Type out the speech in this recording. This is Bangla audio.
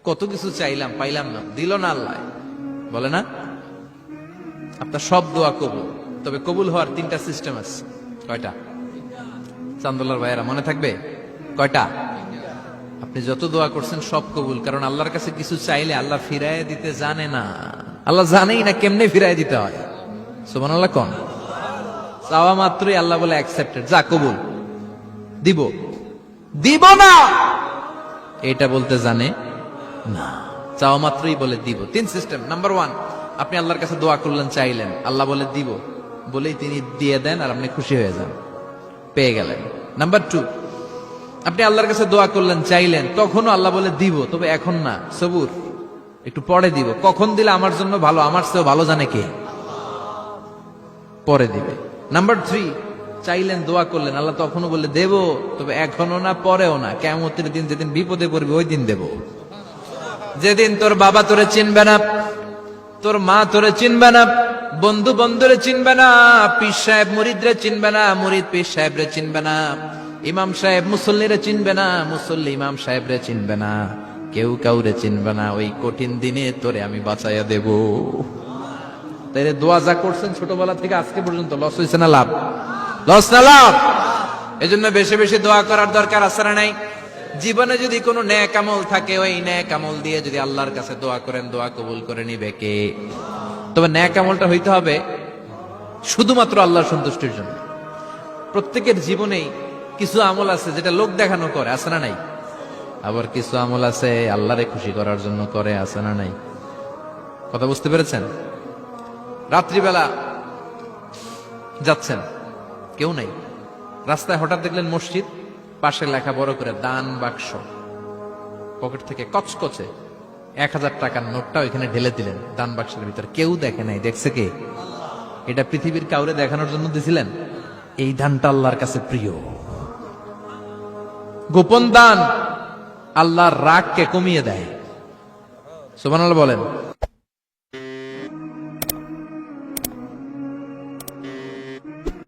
কত কিছু চাইলাম, পাইলাম না, দিল না আল্লাহ, বলে না? আপনার সব দোয়া কবুল, তবে কবুল হওয়ার তিনটা সিস্টেম আছে। কয়টা? চান্দোলার ভাইয়েরা মনে থাকবে? কয়টা? আপনি যত দোয়া করছেন সব কবুল, কারণ আল্লাহর কাছে কিছু চাইলে আল্লাহ ফিরায় দিতে জানে না। আল্লাহ জানেই না কেমনে ফিরায় দিতে হয়। সুবহানাল্লাহ কোন? চাওয়া মাত্রই আল্লাহ বলে অ্যাকসেপ্টেড, যা কবুল, দিব দিব না এটা বলতে জানে না, চাওয়া মাত্রই বলে দিব। তিন সিস্টেম। নাম্বার ওয়ান, আপনি আল্লাহর কাছে দোয়া করলেন, চাইলেন, আল্লাহ বলে দিব, বলেই তিনি দিয়ে দেন আর আপনি খুশি হয়ে যান, পেয়ে গেলেন। নাম্বার টু, আপনি আল্লাহর কাছে দোয়া করলেন, চাইলেন, তখনও আল্লাহ বলে দিব, তবে এখন না, সবুর, একটু পরে দিব। কখন দিলে আমার জন্য ভালো, আমার চেয়েও ভালো জানে কে, পরে দিবে। নাম্বার থ্রি, চাইলেন, দোয়া করলেন, আল্লাহ তখনও বলে দেব, তবে এখনো না, পরেও না, কিয়ামতের দিন যেদিন বিপদে পড়বে ওই দিন দেব। যেদিন তোর বাবা তোরে চিনবে না, তোর মা তোরে চিনবে না, বন্ধু বন্ধুরে চিনবে না, পীর সাহেব মুরিদরে চিনবে না, মুরিদ পীর সাহেবরে চিনবে না, ইমাম সাহেব মুসল্লিরে চিনবে না, মুসল্লি ইমাম সাহেবরে চিনবে না, কেউ কাউরে চিনবে না। ওই কঠিন দিনে তোরে আমি বাঁচাইয়া দেব। তাই দোয়া যা করছেন ছোটবেলা থেকে আজকে পর্যন্ত, লস হয়েছে না লাভ? লস না লাভ? এজন্য বেশি বেশি দোয়া করার দরকার আছে না নাই? জীবনে যদি কোনো নেক আমল থাকে, ওই নেক আমল দিয়ে যদি আল্লাহর কাছে দোয়া করেন, দোয়া কবুল করে নিবে কে? তবে নেক আমলটা হইতে হবে শুধুমাত্র আল্লাহর সন্তুষ্টির জন্য। প্রত্যেকের জীবনেই কিছু আমল আছে যেটা লোক দেখানো করে, আছে না নাই? আবার কিছু আমল আছে আল্লাহরে খুশি করার জন্য করে, আছে না নাই? কথা বুঝতে পেরেছেন? রাত্রিবেলা যাচ্ছেন, কেউ নাই, রাস্তায় হঠাৎ দেখলেন মসজিদ, পাশে লেখা বড় করে দান বাক্স, পকেট থেকে কচকচে 1000 টাকার নোটটা ওইখানে ঢেলে দিলেন দান বাক্সের ভিতরে। কেউ দেখে নাই, দেখছে কে? এটা পৃথিবীর কাউরে দেখানোর জন্য দিছিলেন? এই দানটা আল্লাহর কাছে প্রিয়। গোপন দান আল্লাহর রাগকে কমিয়ে দেয়। সুবহানাল্লাহ বলেন।